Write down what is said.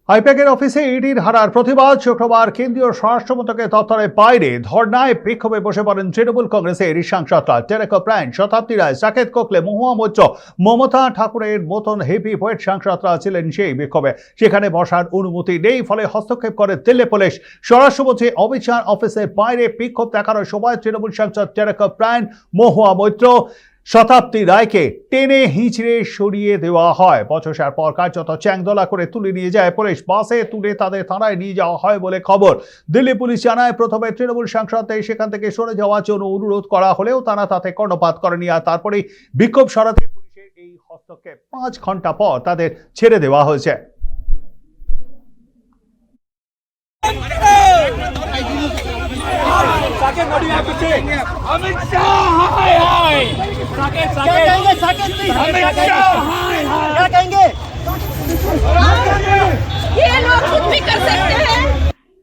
আইপ্যাকের অফিসে ইডির হারার প্রতিবাদ শুক্রবার কেন্দ্রীয় স্বরাষ্ট্রমন্ত্রকের দপ্তরের বাইরে ধর্নায় বিক্ষোভে বসে পড়েন তৃণমূল কংগ্রেসের সাংসদরা টেরেকো প্রাণ, শতাব্দী রায়, সাকেত কোকলে, মহুয়া মৈত্র, মমতা ঠাকুরের মতন হেভি ওয়েট সাংসদরা ছিলেন সেই বিক্ষোভে। সেখানে বসার অনুমতি নেই, ফলে হস্তক্ষেপ করে দিল্লি পুলিশ। স্বরাষ্ট্রমন্ত্রী অমিত শাহ অফিসের বাইরে বিক্ষোভ দেখানোর সময় তৃণমূল সাংসদ টেরেকো প্রাণ, মহুয়া মৈত্র, শতাব্দী রায়কে টেনে হিঁচড়ে সরিয়ে দেওয়া হয়। বচসার পর কার্যত চ্যাংদোলা করে তুলে নিয়ে যায় পুলিশ। বাসে তুলে তাদের থানায় নিয়ে যাওয়া হয় বলে খবর। দিল্লি পুলিশ জানায়, প্রথমে তৃণমূল সাংসদদের সেখান থেকে সরে যাওয়ার জন্য অনুরোধ করা হলেও তারা তাতে কর্ণপাত করেনি। আর তারপরেই বিক্ষোভ সরাতে পুলিশের এই হস্তক্ষেপ। 5 ঘন্টা পর তাদের ছেড়ে দেওয়া হয়েছে। अमित शाह हाय हाय क्या कहेंगे? क्या कहेंगे?